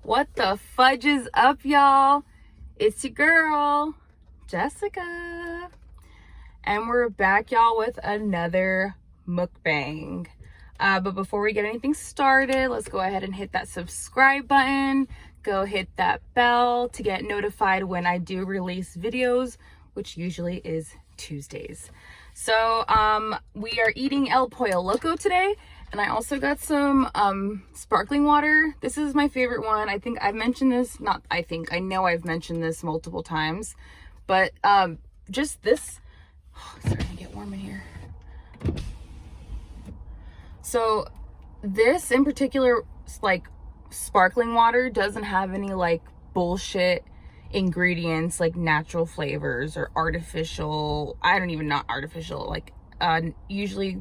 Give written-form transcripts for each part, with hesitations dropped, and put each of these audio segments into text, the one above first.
What the fudge is up, y'all? It's your girl, Jessica. And we're back, y'all, with another mukbang. But before we get anything started, let's go ahead and hit that subscribe button. Go hit that bell to get notified when I do release videos, which usually is Tuesdays. So we are eating El Pollo Loco today. And I also got some sparkling water. This is my favorite one. I think I've mentioned this, I know I've mentioned this multiple times. But just this, it's starting to get warm in here. So this in particular, like sparkling water, doesn't have any like bullshit ingredients like natural flavors or artificial, not artificial, like usually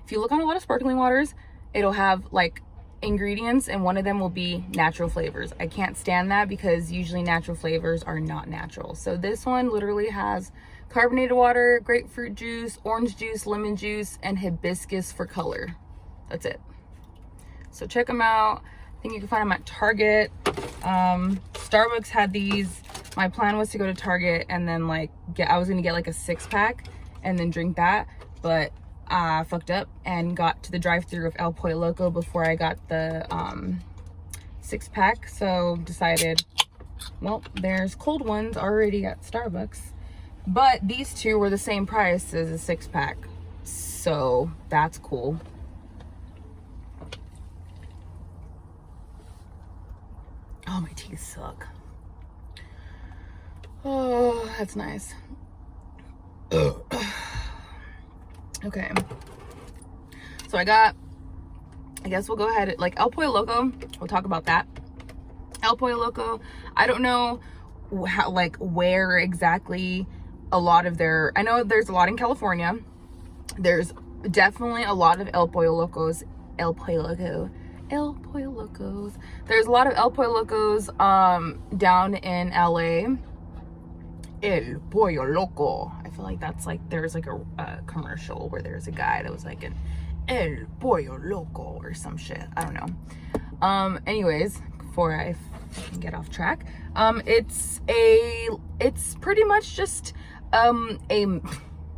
if you look on a lot of sparkling waters, it'll have like ingredients and one of them will be natural flavors. I can't stand that because usually natural flavors are not natural. So this one literally has carbonated water, grapefruit juice, orange juice, lemon juice, and hibiscus for color. That's it. So check them out. I think you can find them at Target. Starbucks had these. My plan was to go to Target and then I was gonna get like a 6-pack and then drink that, but I fucked up and got to the drive-thru of El Pollo Loco before I got the 6-pack. So decided, well, there's cold ones already at Starbucks, but these two were the same price as a 6-pack, so that's cool. Oh, my teeth suck. Oh, that's nice. Okay, so I guess we'll go ahead, like El Pollo Loco, we'll talk about that. El Pollo Loco, I don't know how, where exactly a lot of I know there's a lot in California. There's definitely a lot of El Pollo Locos. There's a lot of El Pollo Locos down in LA. El Pollo Loco. I feel like that's there's a commercial where there's a guy that was like an El Pollo Loco or some shit. I don't know. Anyways, before I get off track, it's pretty much just I don't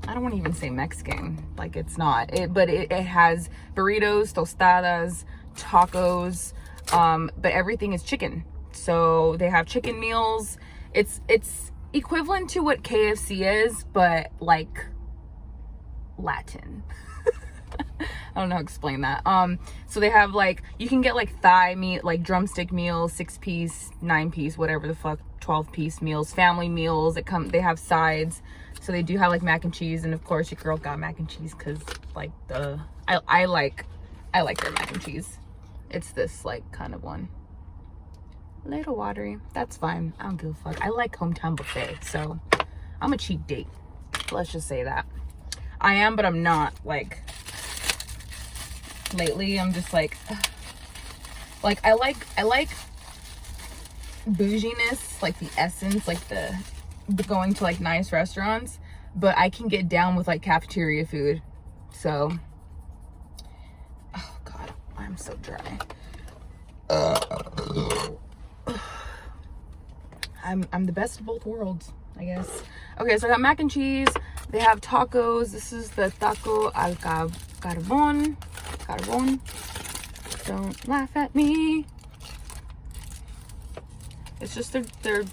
want to even say Mexican, like it's not but it has burritos, tostadas, tacos, but everything is chicken. So they have chicken meals. It's equivalent to what KFC is, but like Latin. I don't know how to explain that. So they have you can get thigh meat, drumstick meals, 6-piece, 9-piece, whatever the fuck, 12-piece meals, family meals. They have sides. So they do have mac and cheese, and of course your girl got mac and cheese because I like their mac and cheese. It's this kind of one. A little watery. That's fine. I don't give a fuck. I like hometown buffet, so I'm a cheap date. Let's just say that. I am, but I'm not. Lately, I'm just I like bouginess, the essence, the going to nice restaurants, but I can get down with cafeteria food. So, oh god, I'm so dry. I'm the best of both worlds, I guess. Okay, so I got mac and cheese. They have tacos. This is the taco al carbon. Don't laugh at me. It's just their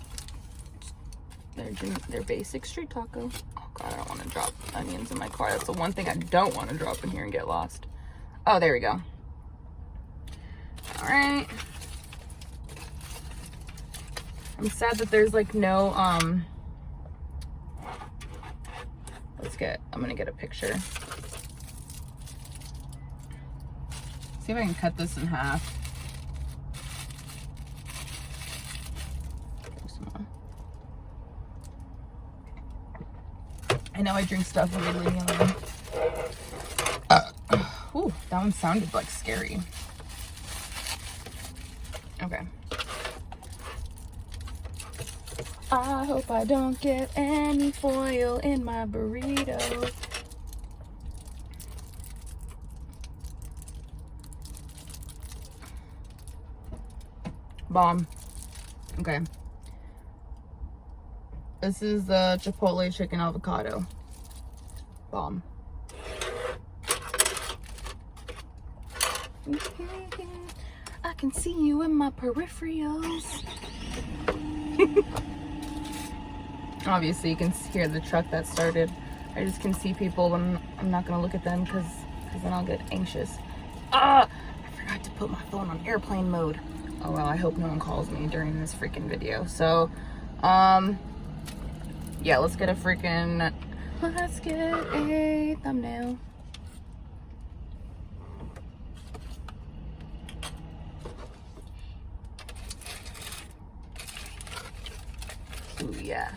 basic street taco. Oh god, I don't want to drop onions in my car. That's the one thing I don't want to drop in here and get lost. Oh, there we go. All right. I'm sad that there's no I'm gonna get a picture. See if I can cut this in half. I know I drink stuff weirdly. Ooh, that one sounded scary. Okay. I hope I don't get any foil in my burrito. Bomb. Okay. This is the Chipotle chicken avocado. Bomb. I can see you in my peripherals. Obviously, you can hear the truck that started. I just can see people, but I'm not gonna look at them because then I'll get anxious. I forgot to put my phone on airplane mode. Oh well, I hope no one calls me during this freaking video. So, yeah, let's get a thumbnail. Ooh, yeah.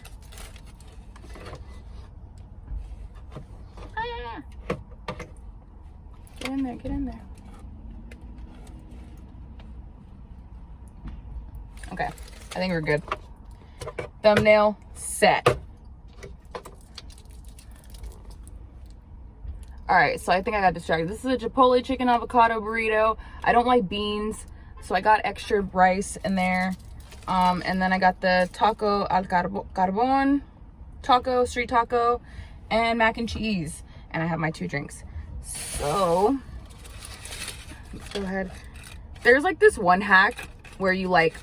Get in there, get in there. Okay, I think we're good. Thumbnail set. All right, so I think I got distracted. This is a Chipotle chicken avocado burrito. I don't like beans, so I got extra rice in there. And then I got the taco al carbon, taco, street taco, and mac and cheese. And I have my 2 drinks. So, let's go ahead. There's like this one hack where you like,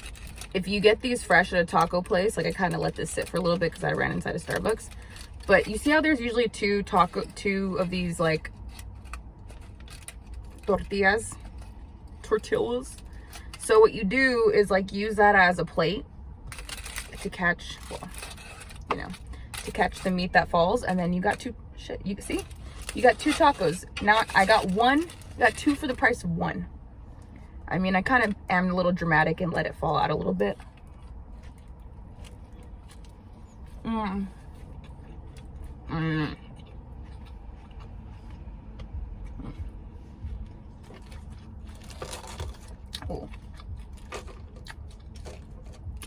if you get these fresh at a taco place, like I kind of let this sit for a little bit because I ran inside a Starbucks. But you see how there's usually two of these like tortillas? So what you do is like use that as a plate to catch, well, you know, to catch the meat that falls. And then you got 2, you can see, you got 2 tacos. Now I got 2 for the price of 1. I mean, I kind of am a little dramatic and let it fall out a little bit. Oh,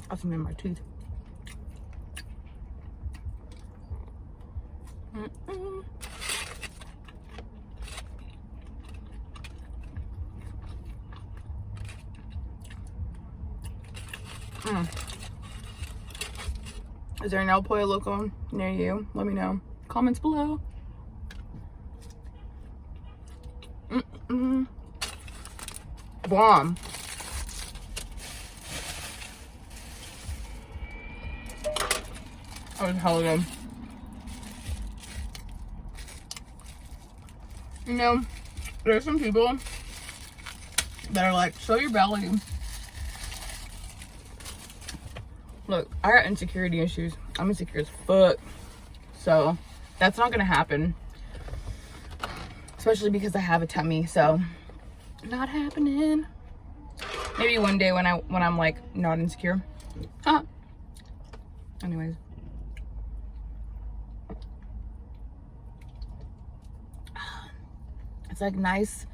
that's in my teeth. Is there an El Pollo Loco near you? Let me know. Comments below. Bomb. That was hella good. You know, there's some people that are like, show your belly. Look, I got insecurity issues. I'm insecure as fuck. So that's not gonna happen. Especially because I have a tummy, so not happening. Maybe one day when I'm like not insecure. Anyways. It's like nice.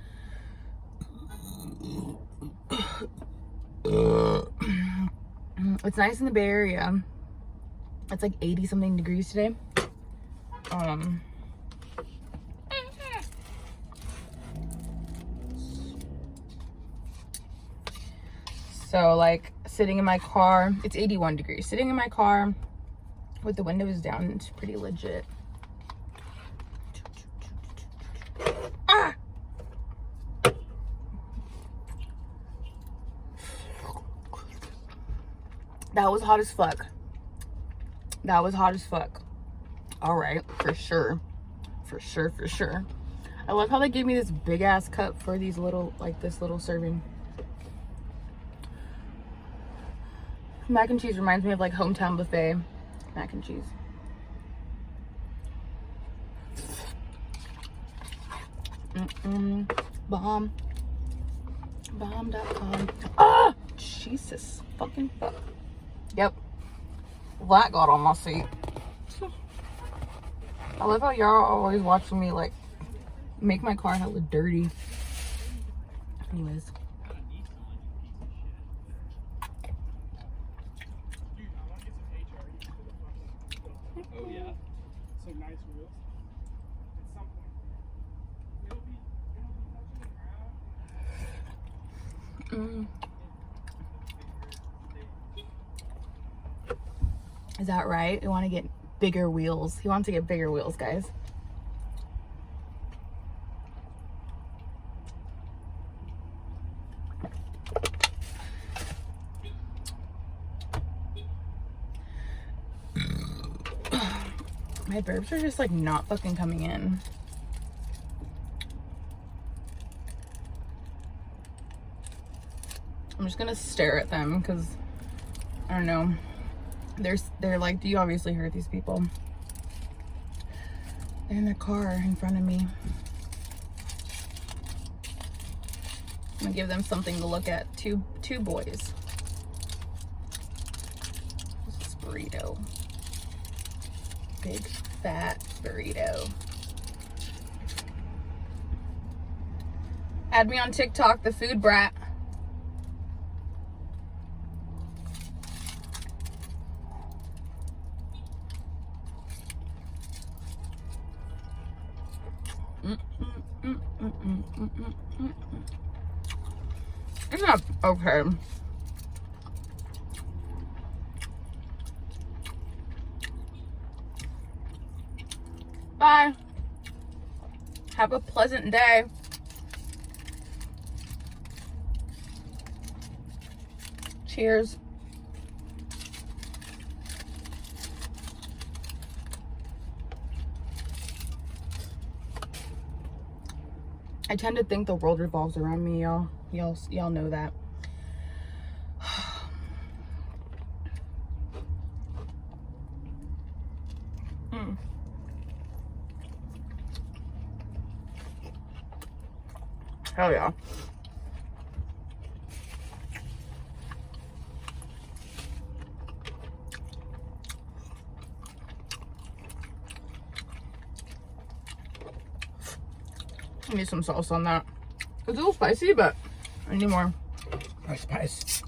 It's nice in the Bay Area. It's like 80 something degrees today. So like sitting in my car, it's 81 degrees. Sitting in my car with the windows down, it's pretty legit. That was hot as fuck. That was hot as fuck. All right, for sure. For sure, for sure. I love how they gave me this big ass cup for these little, like this little serving. Mac and cheese reminds me of like hometown buffet mac and cheese. Bomb. Bomb.com. Ah! Jesus fucking fuck. Yep. That got on my seat. I love how y'all are always watching me like make my car hella dirty. Anyways. Oh yeah. So nice wheels. At some point. It'll be touching the ground. Is that right? We want to get bigger wheels. He wants to get bigger wheels, guys. My burps are just like not fucking coming in. I'm just gonna stare at them because I don't know. They're like, do you obviously heard these people? They're in their car in front of me. I'm gonna give them something to look at. Two boys. This is Burrito. Big fat burrito. Add me on TikTok, TheFoodBrat. It's not okay. Bye. Have a pleasant day. Cheers. I tend to think the world revolves around me, y'all. Y'all know that. Hell yeah. I need some sauce on that. It's a little spicy, but I need more spice.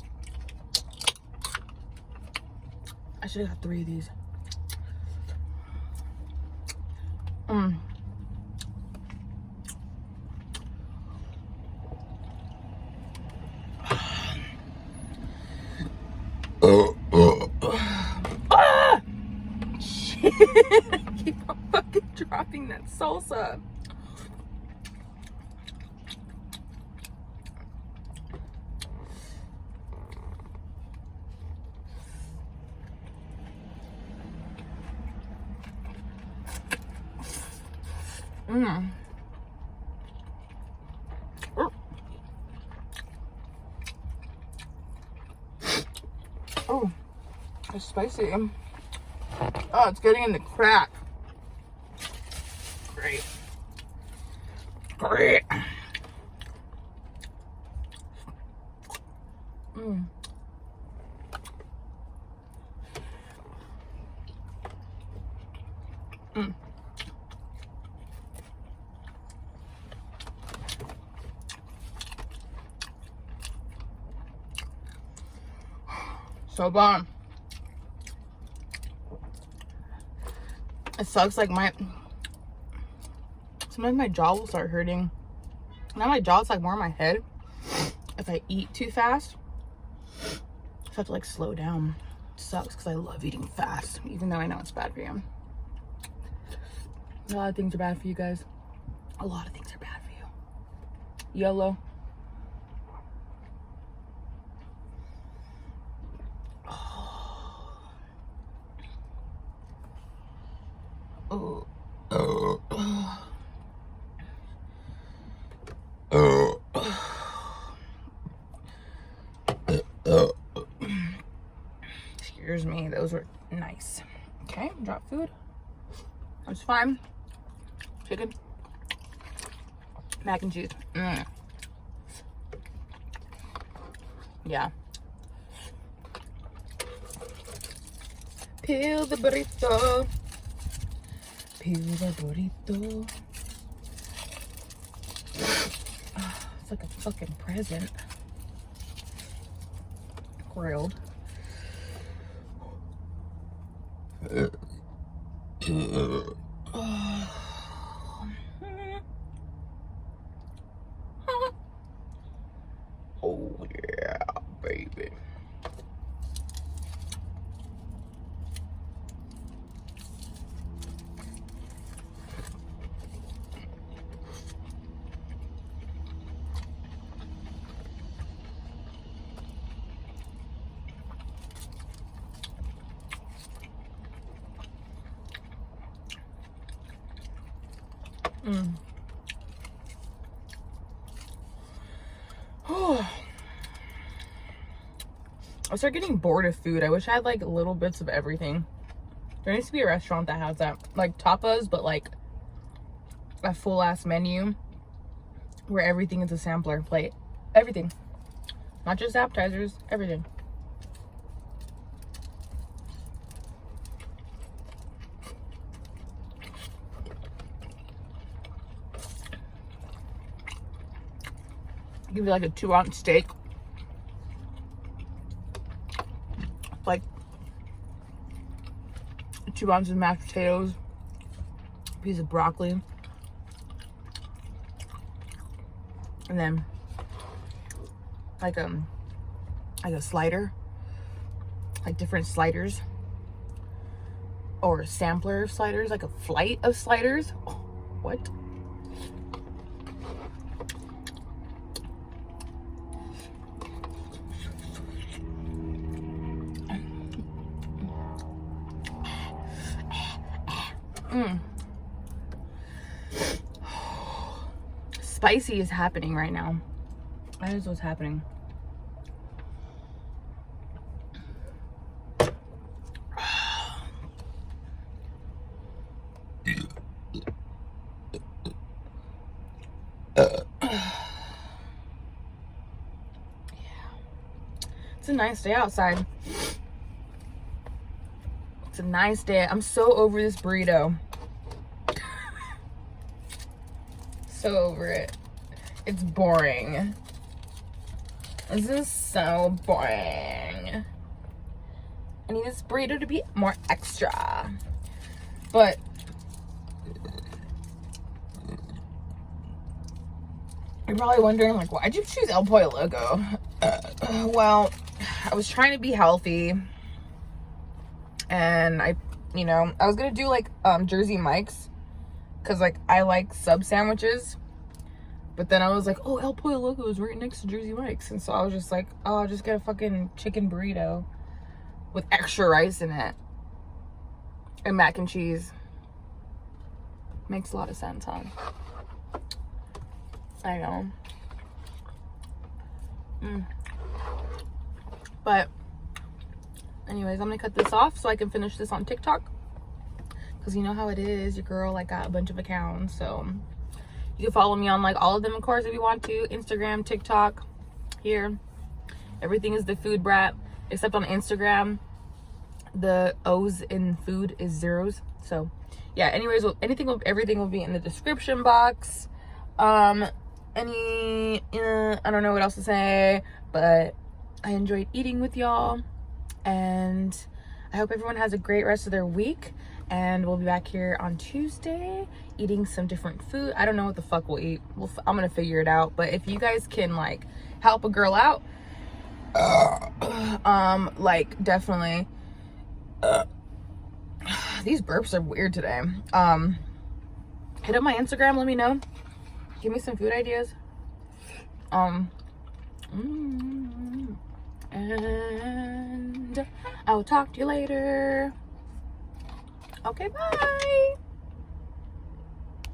I should have got 3 of these. Ah! Shit. I keep on fucking dropping that salsa. Oh, it's spicy. Oh, it's getting in the crack. Great. Great. So bomb. It sucks, like sometimes my jaw will start hurting. Now my jaw's like more in my head if I eat too fast. So I have to like slow down. It sucks because I love eating fast, even though I know it's bad for you. A lot of things are bad for you guys. A lot of things are bad for you. YOLO. Excuse me, those were nice. Okay, drop food. That's fine. Chicken. Mac and cheese. Yeah. Peel the burrito. Peel the burrito. Oh, it's like a fucking present. Grilled. Oh yeah, baby. I start getting bored of food. I wish I had like little bits of everything. There needs to be a restaurant that has that, like tapas, but like a full ass menu where everything is a sampler plate. Everything, not just appetizers, everything. Give you like a 2-ounce steak, like 2 ounces of mashed potatoes, a piece of broccoli, and then like a slider, like different sliders, or a sampler of sliders, like a flight of sliders. Oh, what? Spicy is happening right now. That is what's happening. It's a nice day outside. It's a nice day. I'm so over this burrito. So over it. It's boring. This is so boring. I need this burrito to be more extra. But you're probably wondering, like, why'd you choose El Pollo Loco? Well, I was trying to be healthy, and I was gonna do like Jersey Mike's, because like I like sub sandwiches, but then I was like, oh, El Pollo Loco is right next to Jersey Mike's, and so I was just like, oh, I'll just get a fucking chicken burrito with extra rice in it and mac and cheese. Makes a lot of sense, huh? I know. But anyways, I'm gonna cut this off so I can finish this on TikTok, because you know how it is, your girl like got a bunch of accounts, so you can follow me on like all of them, of course, if you want to. Instagram, TikTok, here, everything is TheFoodBrat, except on Instagram the O's in food is zeros. So yeah, anyways, everything will be in the description box. I don't know what else to say, but I enjoyed eating with y'all, and I hope everyone has a great rest of their week, and we'll be back here on Tuesday eating some different food. I don't know what the fuck we'll eat. I'm gonna figure it out, but if you guys can like help a girl out, like definitely. These burps are weird today. Hit up my Instagram, let me know, give me some food ideas. And I'll talk to you later. Okay, bye.